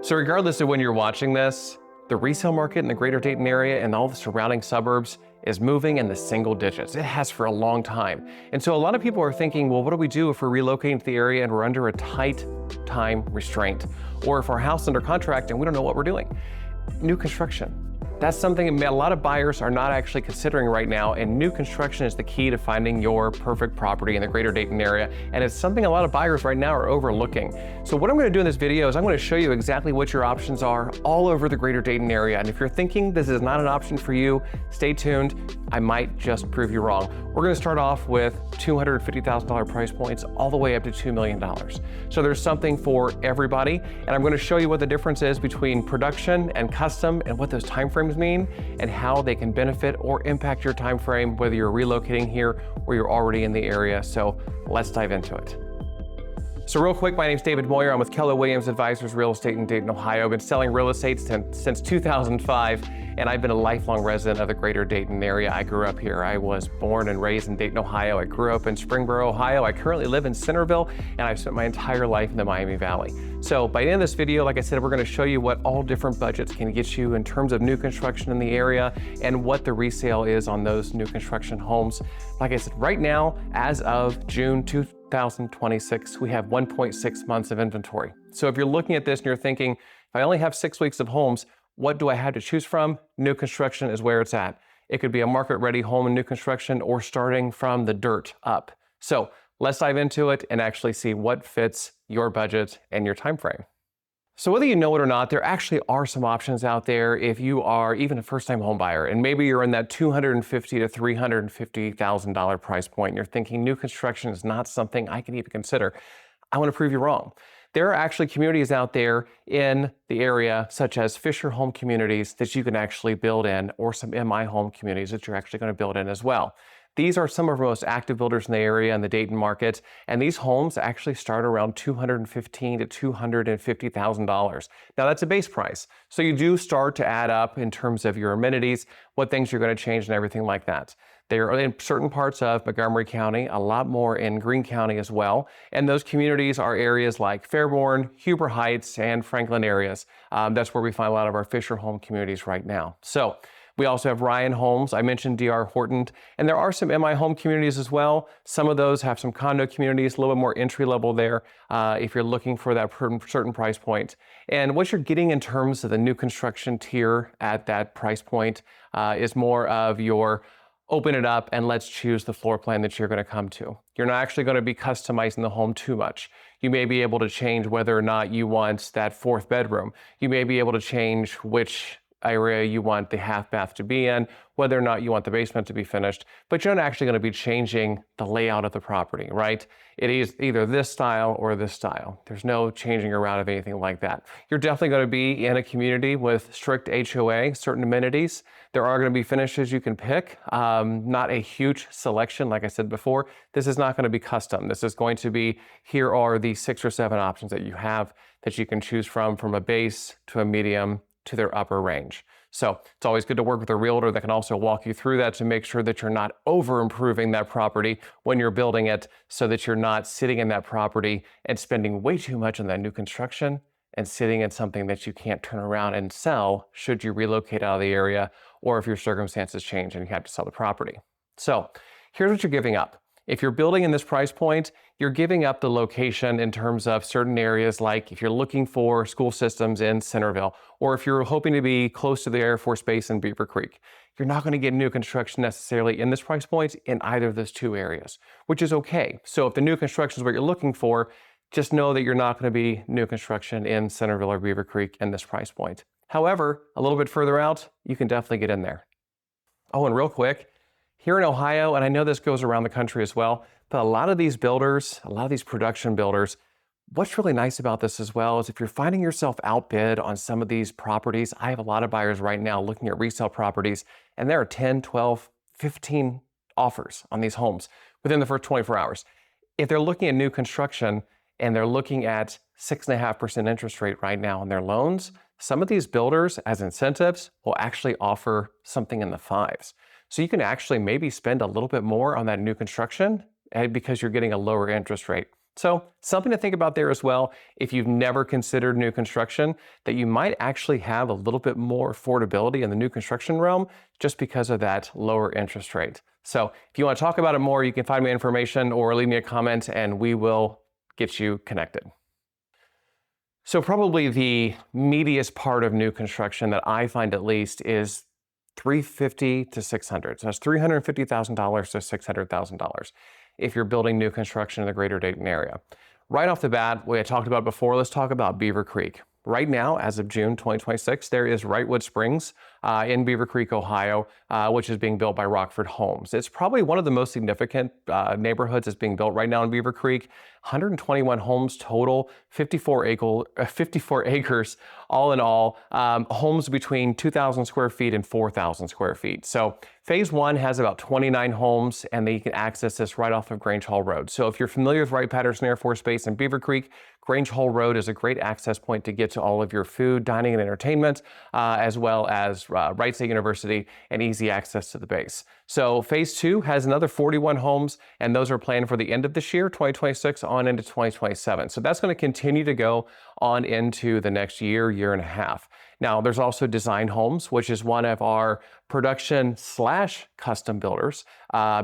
So regardless of when you're watching this, the resale market in the Greater Dayton area and all the surrounding suburbs is moving in the single digits. It has for a long time. And so a lot of people are thinking, well, what do we do if we're relocating to the area and we're under a tight time restraint? Or if our house is under contract and we don't know what we're doing? New construction. That's something a lot of buyers are not actually considering right now, and new construction is the key to finding your perfect property in the Greater Dayton area, and it's something a lot of buyers right now are overlooking. So what I'm going to do in this video is I'm going to show you exactly what your options are all over the Greater Dayton area, and if you're thinking this is not an option for you, stay tuned. I might just prove you wrong. We're going to start off with $250,000 price points all the way up to $2 million. So there's something for everybody, and I'm going to show you what the difference is between production and custom and what those timeframes mean and how they can benefit or impact your time frame, whether you're relocating here or you're already in the area. So let's dive into it. So real quick, my name's David Moyer. I'm with Keller Williams Advisors Real Estate in Dayton, Ohio. I've been selling real estate since 2005, and I've been a lifelong resident of the Greater Dayton area. I grew up here. I was born and raised in Dayton, Ohio. I grew up in Springboro, Ohio. I currently live in Centerville, and I've spent my entire life in the Miami Valley. So by the end of this video, like I said, we're going to show you what all different budgets can get you in terms of new construction in the area and what the resale is on those new construction homes. Like I said, right now, as of June 2026, we have 1.6 months of inventory. So if you're looking at this and you're thinking, if I only have 6 weeks of homes, what do I have to choose from? New construction is where it's at. It could be a market-ready home in new construction or starting from the dirt up. So let's dive into it and actually see what fits your budget and your time frame. So whether you know it or not, there actually are some options out there if you are even a first-time home buyer, and maybe you're in that $250,000 to $350,000 price point, and you're thinking new construction is not something I can even consider. I want to prove you wrong. There are actually communities out there in the area, such as Fisher Home Communities, that you can actually build in, or some MI Home Communities that you're actually going to build in as well. These are some of our most active builders in the area in the Dayton market, and these homes actually start around $215,000 to $250,000. Now that's a base price, so you do start to add up in terms of your amenities, what things you're going to change and everything like that. They are in certain parts of Montgomery County, a lot more in Greene County as well, and those communities are areas like Fairborn, Huber Heights, and Franklin areas. That's where we find a lot of our Fisher Home Communities right now. So we also have Ryan Homes. I mentioned D.R. Horton, and there are some MI Home Communities as well. Some of those have some condo communities, a little bit more entry level there if you're looking for that certain price point. And what you're getting in terms of the new construction tier at that price point is more of your open it up and let's choose the floor plan that you're going to come to. You're not actually going to be customizing the home too much. You may be able to change whether or not you want that fourth bedroom. You may be able to change which area you want the half bath to be in, whether or not you want the basement to be finished, but you're not actually going to be changing the layout of the property, right? It is either this style or this style. There's no changing around of anything like that. You're definitely going to be in a community with strict HOA, certain amenities. There are going to be finishes you can pick, not a huge selection. Like I said before, this is not going to be custom. This is going to be, here are the 6 or 7 options that you have that you can choose from a base to a medium to their upper range. So it's always good to work with a realtor that can also walk you through that to make sure that you're not over improving that property when you're building it, so that you're not sitting in that property and spending way too much on that new construction and sitting in something that you can't turn around and sell should you relocate out of the area or if your circumstances change and you have to sell the property. So here's what you're giving up. If you're building in this price point, you're giving up the location in terms of certain areas, like if you're looking for school systems in Centerville, or if you're hoping to be close to the Air Force Base in Beaver Creek. You're not going to get new construction necessarily in this price point in either of those 2 areas, which is okay. So if the new construction is what you're looking for, just know that you're not going to be new construction in Centerville or Beaver Creek in this price point. However, a little bit further out, you can definitely get in there. Oh, and real quick, here in Ohio, and I know this goes around the country as well, but a lot of these builders, a lot of these production builders, what's really nice about this as well is if you're finding yourself outbid on some of these properties, I have a lot of buyers right now looking at resale properties, and there are 10, 12, 15 offers on these homes within the first 24 hours. If they're looking at new construction and they're looking at 6.5% interest rate right now on their loans, some of these builders as incentives will actually offer something in the 5s. So you can actually maybe spend a little bit more on that new construction because you're getting a lower interest rate. So something to think about there as well, if you've never considered new construction, that you might actually have a little bit more affordability in the new construction realm just because of that lower interest rate. So if you want to talk about it more, you can find me information or leave me a comment and we will get you connected. So probably the meatiest part of new construction that I find at least is 350 to 600. So that's $350,000 to $600,000 if you're building new construction in the Greater Dayton area. Right off the bat, we had talked about before, let's talk about Beaver Creek. Right now, as of June 2026, there is Wrightwood Springs in Beaver Creek, Ohio, which is being built by Rockford Homes. It's probably one of the most significant neighborhoods that's being built right now in Beaver Creek. 121 homes total, 54 acres, all in all, homes between 2,000 square feet and 4,000 square feet. So phase one has about 29 homes, and you can access this right off of Grange Hall Road. So if you're familiar with Wright-Patterson Air Force Base in Beaver Creek, Grange Hall Road is a great access point to get to all of your food, dining, and entertainment, as well as Wright State University and easy access to the base. So phase two has another 41 homes, and those are planned for the end of this year, 2026, on into 2027. So that's going to continue to go on into the next year, year and a half. Now, there's also Design Homes, which is one of our production / custom builders,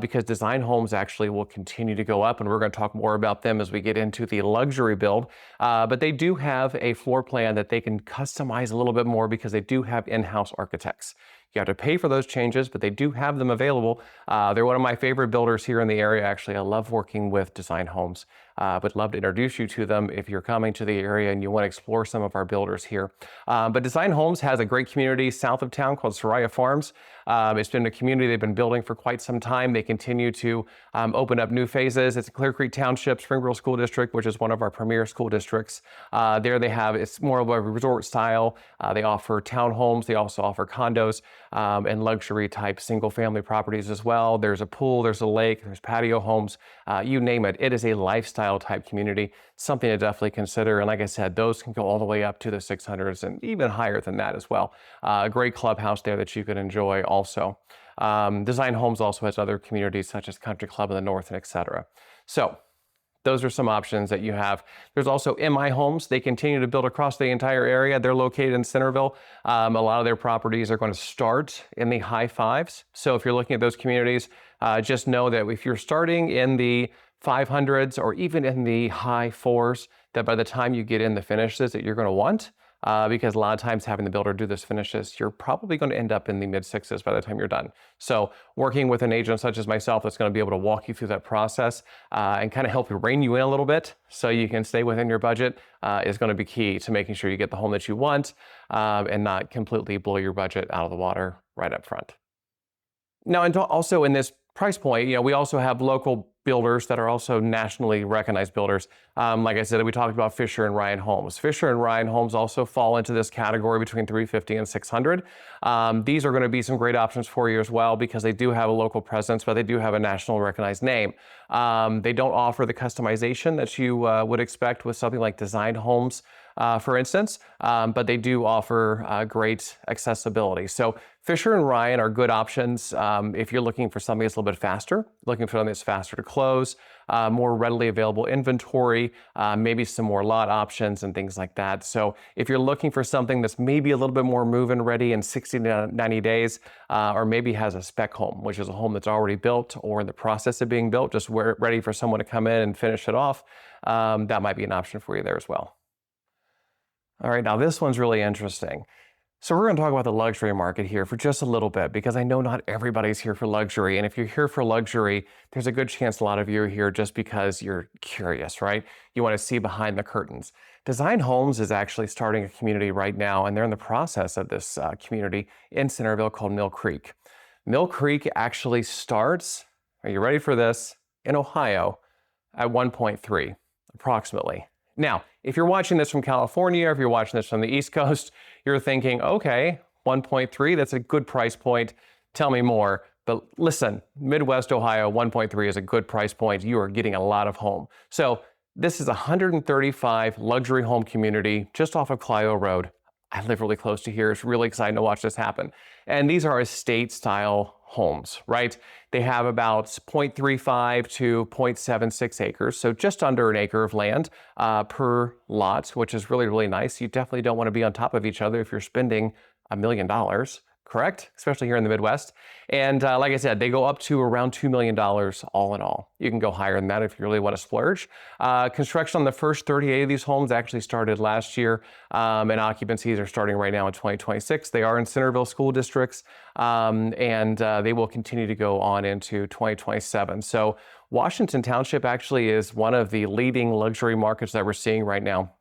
because Design Homes actually will continue to go up, and we're going to talk more about them as we get into the luxury build. But they do have a floor plan that they can customize a little bit more because they do have in-house architects. You have to pay for those changes, but they do have them available. They're one of my favorite builders here in the area. Actually, I love working with Design Homes. Would love to introduce you to them if you're coming to the area and you want to explore some of our builders here. But Design Homes has a great community south of town called Soraya Farms. It's been a community they've been building for quite some time. They continue to open up new phases. It's Clear Creek Township, Springboro School District, which is one of our premier school districts. There they have, it's more of a resort style. They offer townhomes. They also offer condos and luxury type single family properties as well. There's a pool, there's a lake, there's patio homes, you name it. It is a lifestyle type community, something to definitely consider. And like I said, those can go all the way up to the 600s and even higher than that as well. A great clubhouse there that you could enjoy also. Design Homes also has other communities such as Country Club in the north and etc. So those are some options that you have. There's also MI Homes. They continue to build across the entire area. They're located in Centerville. A lot of their properties are going to start in the high fives. So if you're looking at those communities, just know that if you're starting in the 500s or even in the high fours, that by the time you get in the finishes that you're going to want, because a lot of times having the builder do this finishes, you're probably going to end up in the mid sixes by the time you're done. So working with an agent such as myself that's going to be able to walk you through that process and kind of help you rein you in a little bit so you can stay within your budget is going to be key to making sure you get the home that you want and not completely blow your budget out of the water right up front. Now, and also in this price point, we also have local builders that are also nationally recognized builders. Like I said, we talked about Fisher and Ryan Homes. Fisher and Ryan Homes also fall into this category between 350 and 600. These are going to be some great options for you as well because they do have a local presence, but they do have a national recognized name. They don't offer the customization that you would expect with something like Design Homes, for instance, but they do offer great accessibility. So Fisher and Ryan are good options if you're looking for something that's a little bit faster, looking for something that's faster to close, more readily available inventory, maybe some more lot options and things like that. So if you're looking for something that's maybe a little bit more move-in ready in 60 to 90 days, or maybe has a spec home, which is a home that's already built or in the process of being built, just ready for someone to come in and finish it off, that might be an option for you there as well. All right, now this one's really interesting. So we're going to talk about the luxury market here for just a little bit because I know not everybody's here for luxury. And if you're here for luxury, there's a good chance a lot of you are here just because you're curious, right? You want to see behind the curtains. Design Homes is actually starting a community right now, and they're in the process of this community in Centerville called Mill Creek. Mill Creek actually starts, are you ready for this, in Ohio at 1.3 approximately. Now, if you're watching this from California, or if you're watching this from the East Coast, you're thinking, okay, 1.3, that's a good price point. Tell me more. But listen, Midwest Ohio, 1.3 is a good price point. You are getting a lot of home. So this is a 135 luxury home community just off of Clio Road. I live really close to here. It's really exciting to watch this happen. And these are estate style homes, right? They have about 0.35 to 0.76 acres, so just under an acre of land per lot, which is really, really nice. You definitely don't want to be on top of each other if you're spending $1 million, correct? Especially here in the Midwest. And like I said, they go up to around $2 million all in all. You can go higher than that if you really want to splurge. Construction on the first 38 of these homes actually started last year, and occupancies are starting right now in 2026. They are in Centerville school districts, and they will continue to go on into 2027. So Washington Township actually is one of the leading luxury markets that we're seeing right now.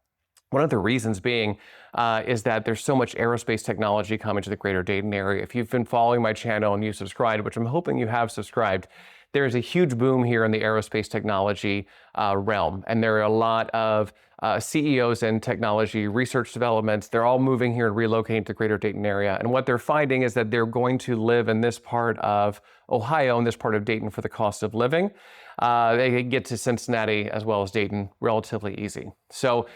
One of the reasons being is that there's so much aerospace technology coming to the Greater Dayton area. If you've been following my channel and you subscribed, which I'm hoping you have subscribed, there's a huge boom here in the aerospace technology realm. And there are a lot of CEOs in technology, research development. They're all moving here and relocating to the Greater Dayton area. And what they're finding is that they're going to live in this part of Ohio and this part of Dayton for the cost of living. They can get to Cincinnati as well as Dayton relatively easy. So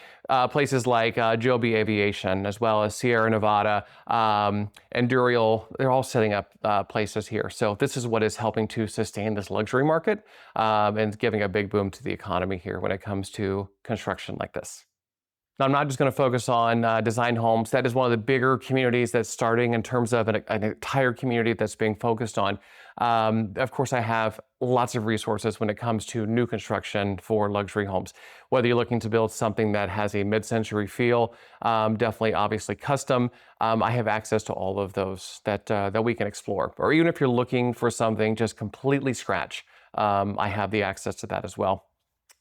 places like Joby Aviation, as well as Sierra Nevada and Duriel, they're all setting up places here. So this is what is helping to sustain this luxury market and giving a big boom to the economy here when it comes to construction like this. Now, I'm not just going to focus on design homes. That is one of the bigger communities that's starting in terms of an entire community that's being focused on. Of course, I have lots of resources when it comes to new construction for luxury homes. Whether you're looking to build something that has a mid-century feel, definitely obviously custom, I have access to all of those that we can explore. Or even if you're looking for something just completely scratch, I have the access to that as well.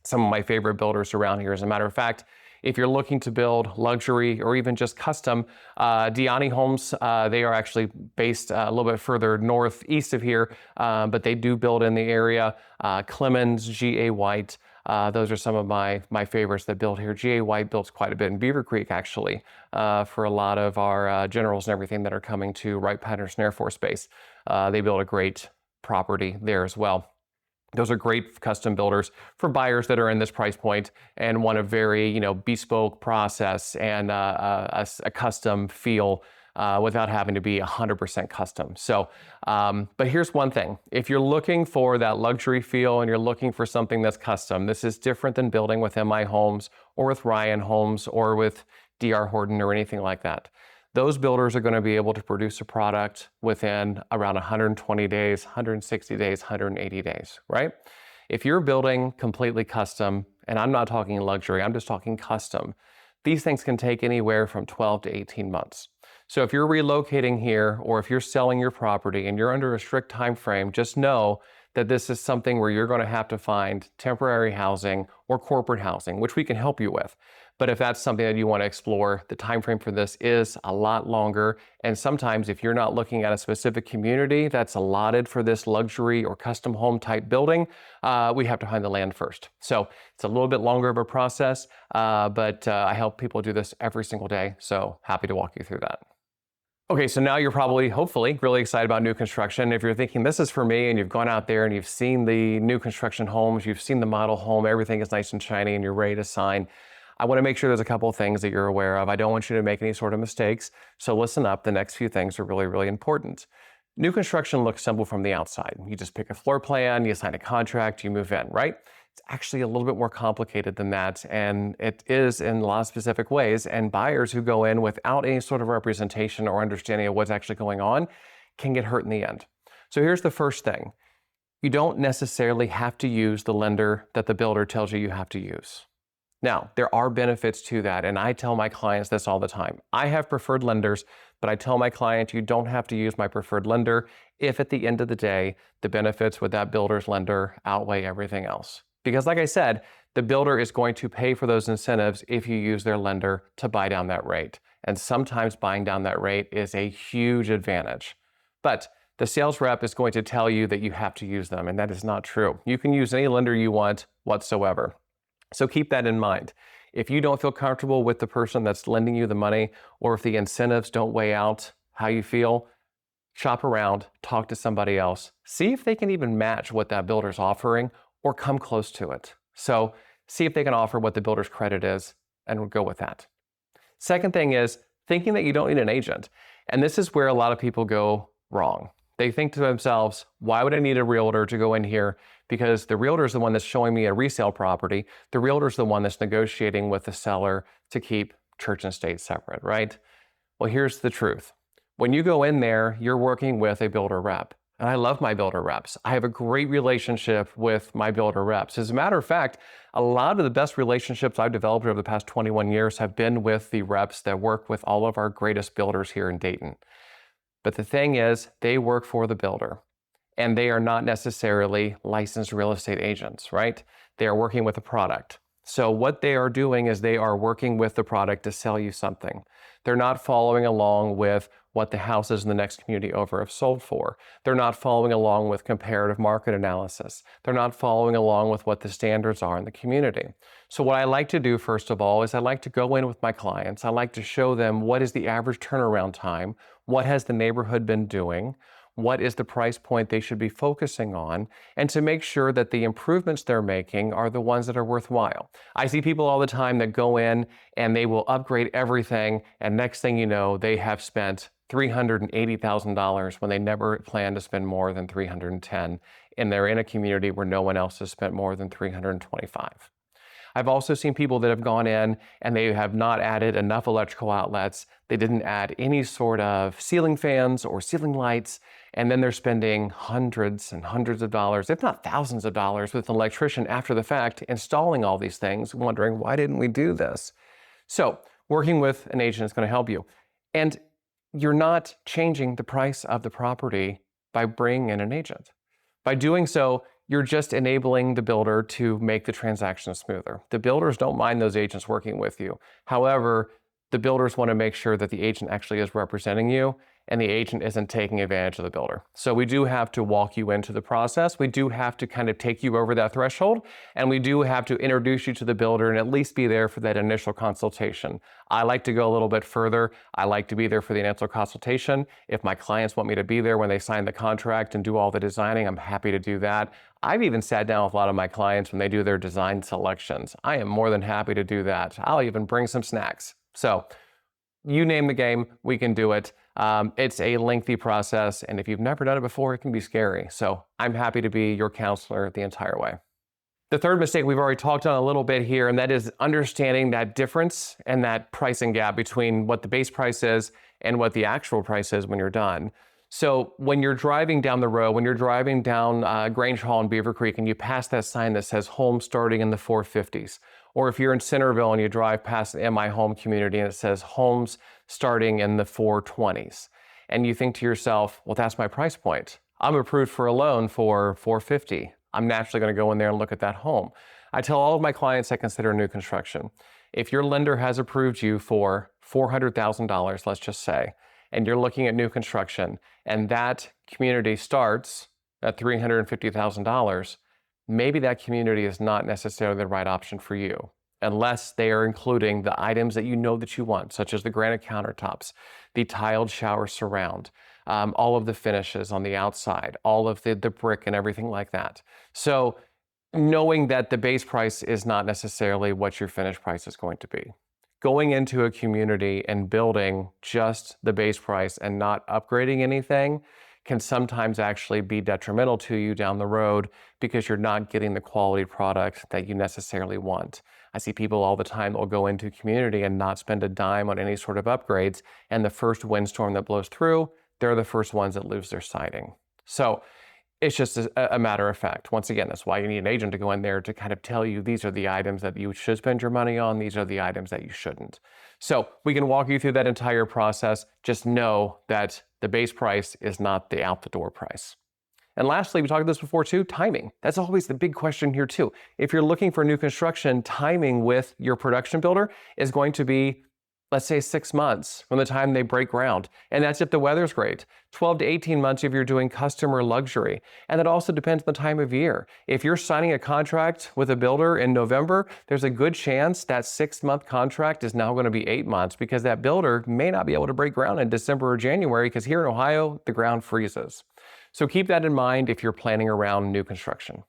Some of my favorite builders around here, as a matter of fact, if you're looking to build luxury or even just custom, Diani Homes, they are actually based a little bit further northeast of here, but they do build in the area. Clemens, G.A. White, those are some of my favorites that build here. G.A. White builds quite a bit in Beaver Creek, actually, for a lot of our generals and everything that are coming to Wright-Patterson Air Force Base. They build a great property there as well. Those are great custom builders for buyers that are in this price point and want a very, bespoke process and a custom feel without having to be 100% custom. So, but here's one thing. If you're looking for that luxury feel and you're looking for something that's custom, this is different than building with MI Homes or with Ryan Homes or with D.R. Horton or anything like that. Those builders are going to be able to produce a product within around 120 days, 160 days, 180 days, right? If you're building completely custom, and I'm not talking luxury, I'm just talking custom, these things can take anywhere from 12 to 18 months. So if you're relocating here or if you're selling your property and you're under a strict time frame, just know that this is something where you're going to have to find temporary housing or corporate housing, which we can help you with. But if that's something that you want to explore, the time frame for this is a lot longer. And sometimes if you're not looking at a specific community that's allotted for this luxury or custom home type building, we have to find the land first. So it's a little bit longer of a process, but I help people do this every single day. So happy to walk you through that. Okay, so now you're probably, hopefully, really excited about new construction. If you're thinking this is for me and you've gone out there and you've seen the new construction homes, you've seen the model home, everything is nice and shiny and you're ready to sign, I want to make sure there's a couple of things that you're aware of. I don't want you to make any sort of mistakes. So listen up. The next few things are really, really important. New construction looks simple from the outside. You just pick a floor plan, you sign a contract, you move in, right? It's actually a little bit more complicated than that, and it is in a lot of specific ways, and buyers who go in without any sort of representation or understanding of what's actually going on can get hurt in the end. So here's the first thing. You don't necessarily have to use the lender that the builder tells you have to use. Now, there are benefits to that, and I tell my clients this all the time. I have preferred lenders, but I tell my client you don't have to use my preferred lender if at the end of the day, the benefits with that builder's lender outweigh everything else. Because like I said, the builder is going to pay for those incentives if you use their lender to buy down that rate. And sometimes buying down that rate is a huge advantage. But the sales rep is going to tell you that you have to use them, and that is not true. You can use any lender you want whatsoever. So keep that in mind. If you don't feel comfortable with the person that's lending you the money, or if the incentives don't weigh out how you feel, shop around, talk to somebody else, see if they can even match what that builder's offering or come close to it. So see if they can offer what the builder's credit is and we'll go with that. Second thing is thinking that you don't need an agent. And this is where a lot of people go wrong. They think to themselves, why would I need a realtor to go in here? Because the realtor is the one that's showing me a resale property. The realtor is the one that's negotiating with the seller to keep church and state separate, right? Well, here's the truth. When you go in there, you're working with a builder rep. And I love my builder reps. I have a great relationship with my builder reps. As a matter of fact, a lot of the best relationships I've developed over the past 21 years have been with the reps that work with all of our greatest builders here in Dayton. But the thing is, they work for the builder, and they are not necessarily licensed real estate agents, right? They are working with a product. So what they are doing is they are working with the product to sell you something. They're not following along with what the houses in the next community over have sold for. They're not following along with comparative market analysis. They're not following along with what the standards are in the community. So what I like to do, first of all, is I like to go in with my clients. I like to show them what is the average turnaround time, what has the neighborhood been doing, what is the price point they should be focusing on, and to make sure that the improvements they're making are the ones that are worthwhile. I see people all the time that go in and they will upgrade everything, and next thing you know, they have spent $380,000 when they never planned to spend more than $310,000, and they're in a community where no one else has spent more than $325,000. I've also seen people that have gone in and they have not added enough electrical outlets. They didn't add any sort of ceiling fans or ceiling lights, and then they're spending hundreds and hundreds of dollars, if not thousands of dollars, with an electrician after the fact, installing all these things, wondering, why didn't we do this? So working with an agent is going to help you. And you're not changing the price of the property by bringing in an agent. By doing so, you're just enabling the builder to make the transaction smoother. The builders don't mind those agents working with you. However, the builders want to make sure that the agent actually is representing you and the agent isn't taking advantage of the builder. So we do have to walk you into the process. We do have to kind of take you over that threshold, and we do have to introduce you to the builder and at least be there for that initial consultation. I like to go a little bit further. I like to be there for the initial consultation. If my clients want me to be there when they sign the contract and do all the designing, I'm happy to do that. I've even sat down with a lot of my clients when they do their design selections. I am more than happy to do that. I'll even bring some snacks. So you name the game, we can do it. It's a lengthy process, and if you've never done it before, it can be scary. So I'm happy to be your counselor the entire way. The third mistake we've already talked on a little bit here, and that is understanding that difference and that pricing gap between what the base price is and what the actual price is when you're done. So when you're driving down the road, when you're driving down Grange Hall in Beaver Creek and you pass that sign that says home starting in the 450s, or if you're in Centerville and you drive past an MI home community and it says homes starting in the 420s, and you think to yourself, well, that's my price point. I'm approved for a loan for 450. I'm naturally going to go in there and look at that home. I tell all of my clients I consider new construction. If your lender has approved you for $400,000, let's just say, and you're looking at new construction, and that community starts at $350,000, maybe that community is not necessarily the right option for you, unless they are including the items that you know that you want, such as the granite countertops, the tiled shower surround, all of the finishes on the outside, all of the brick and everything like that. So knowing that the base price is not necessarily what your finished price is going to be. Going into a community and building just the base price and not upgrading anything can sometimes actually be detrimental to you down the road because you're not getting the quality product that you necessarily want. I see people all the time that will go into a community and not spend a dime on any sort of upgrades, and the first windstorm that blows through, they're the first ones that lose their siding. So it's just a matter of fact. Once again, that's why you need an agent to go in there to kind of tell you these are the items that you should spend your money on, these are the items that you shouldn't. So we can walk you through that entire process. Just know that the base price is not the out the door price. And lastly, we talked about this before too, timing. That's always the big question here too. If you're looking for new construction, timing with your production builder is going to be, let's say, 6 months from the time they break ground. And that's if the weather's great. 12 to 18 months if you're doing customer luxury. And it also depends on the time of year. If you're signing a contract with a builder in November, there's a good chance that 6-month contract is now going to be 8 months because that builder may not be able to break ground in December or January because here in Ohio, the ground freezes. So keep that in mind if you're planning around new construction.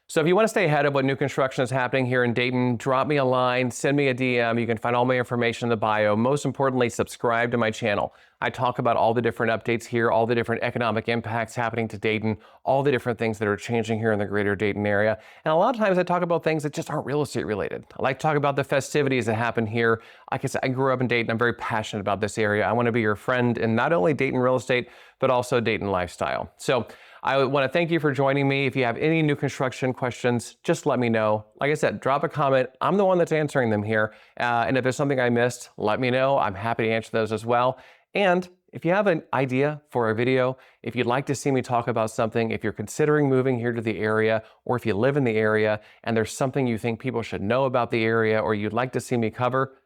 So if you want to stay ahead of what new construction is happening here in Dayton, drop me a line, send me a DM. You can find all my information in the bio. Most importantly, subscribe to my channel. I talk about all the different updates here, all the different economic impacts happening to Dayton, all the different things that are changing here in the Greater Dayton area. And a lot of times I talk about things that just aren't real estate related. I like to talk about the festivities that happen here. Like I said, I grew up in Dayton. I'm very passionate about this area. I want to be your friend in not only Dayton real estate, but also Dayton lifestyle. So I want to thank you for joining me. If you have any new construction questions, just let me know. Like I said, drop a comment. I'm the one that's answering them here. And if there's something I missed, let me know. I'm happy to answer those as well. And if you have an idea for a video, if you'd like to see me talk about something, if you're considering moving here to the area, or if you live in the area and there's something you think people should know about the area or you'd like to see me cover,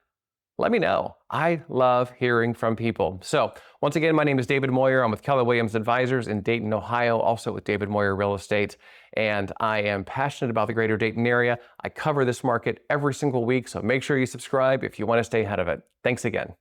let me know. I love hearing from people. So once again, my name is David Moyer. I'm with Keller Williams Advisors in Dayton, Ohio, also with David Moyer Real Estate. And I am passionate about the Greater Dayton area. I cover this market every single week, so make sure you subscribe if you want to stay ahead of it. Thanks again.